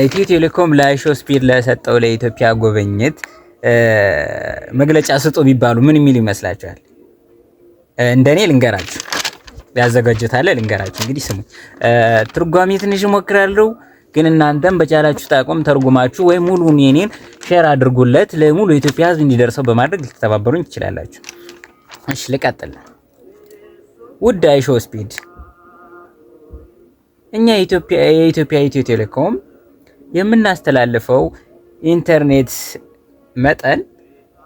ኢትዮ ቴሌኮም ለአይሾ ስፒድ ለሰጠው ለኢትዮጵያ ጉብኝት መግለጫ ስጡ ቢባሉ ምን የሚል ይመስላችኋል? እንደኔ ልንገራችሁ ያዘጋጁታል ልንገራችሁ። እንግዲህ ስሙ ትርጓሜ ትንሽ እሞክራለሁ፣ ግን እናንተም በቻላችሁት አቅም ተርጉማችሁ ወይ ሙሉን የኔን ሼር አድርጉለት ለሙሉ የኢትዮጵያ ሕዝብ እንዲደርሰው በማድረግ ልትተባበሩኝ ትችላላችሁ። እሺ ልቀጥል። ውድ አይሾ ስፒድ፣ እኛ የኢትዮጵያ ኢትዮ ቴሌኮም የምናስተላልፈው ኢንተርኔት መጠን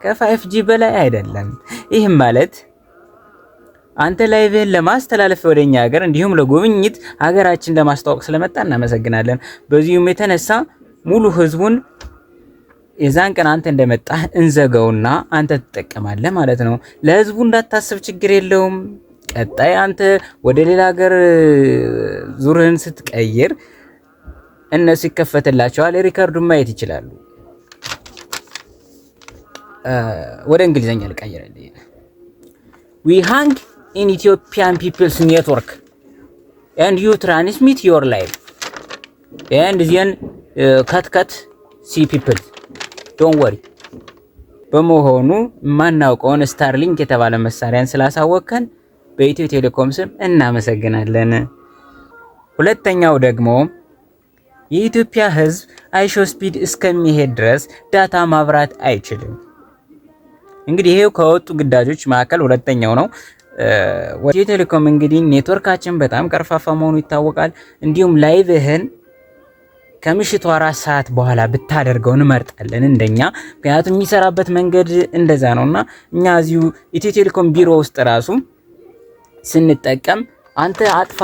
ከ5G በላይ አይደለም። ይህም ማለት አንተ ላይቭህን ለማስተላለፍ ወደኛ ሀገር እንዲሁም ለጉብኝት ሀገራችን ለማስተዋወቅ ስለመጣ እናመሰግናለን። በዚሁም የተነሳ ሙሉ ህዝቡን የዛን ቀን አንተ እንደመጣህ እንዘጋውና አንተ ትጠቀማለህ ማለት ነው። ለህዝቡ እንዳታስብ፣ ችግር የለውም። ቀጣይ አንተ ወደ ሌላ ሀገር ዙርህን ስትቀይር እነሱ ይከፈትላቸዋል፣ ሪከርዱን ማየት ይችላሉ። ወደ እንግሊዘኛ ልቀይርልኝ። we hang in Ethiopian people's network and you transmit your life and then cut see people don't worry በመሆኑ ማናውቀውን ስታርሊንክ የተባለ መሳሪያን ስላሳወቀን በኢትዮ ቴሌኮም ስም እናመሰግናለን። ሁለተኛው ደግሞ የኢትዮጵያ ህዝብ አይሾ ስፒድ እስከሚሄድ ድረስ ዳታ ማብራት አይችልም። እንግዲህ ይሄው ከወጡ ግዳጆች መካከል ሁለተኛው ነው። ኢትዮ ቴሌኮም እንግዲህ ኔትወርካችን በጣም ቀርፋፋ መሆኑ ይታወቃል። እንዲሁም ላይቭህን ከምሽቱ 4 ሰዓት በኋላ ብታደርገው እንመርጣለን እንደኛ፣ ምክንያቱም የሚሰራበት መንገድ እንደዛ ነውና እኛ እዚሁ ኢትዮ ቴሌኮም ቢሮ ውስጥ ራሱ ስንጠቀም አንተ አጥፋ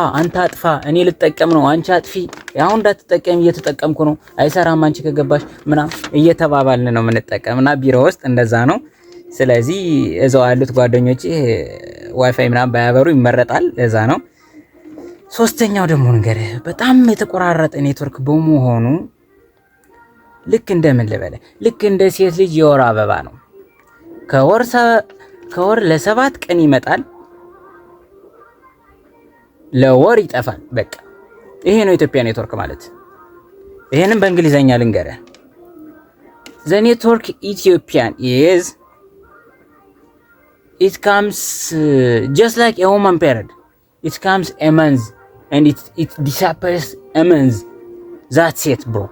እኔ ልጠቀም ነው አንቺ አጥፊ፣ ያው እንዳትጠቀም እየተጠቀምኩ ነው አይሰራም አንቺ ከገባሽ ምናምን እየተባባልን ነው የምንጠቀምና ቢሮ ውስጥ እንደዛ ነው። ስለዚህ እዛው ያሉት ጓደኞቼ ዋይፋይ ምናምን ባያበሩ ይመረጣል። እዛ ነው። ሶስተኛው ደግሞ ነገር በጣም የተቆራረጠ ኔትወርክ በመሆኑ ልክ እንደ ሴት ልጅ የወር አበባ ነው። ከወር ለ7 ቀን ይመጣል፣ ለወር ይጠፋል። በቃ ይሄ ነው ኢትዮጵያ ኔትወርክ ማለት። ይሄንን በእንግሊዘኛ ልንገርህ። the network Ethiopian is it comes just like a human period. It comes a month and it disappears a month. That's it, bro.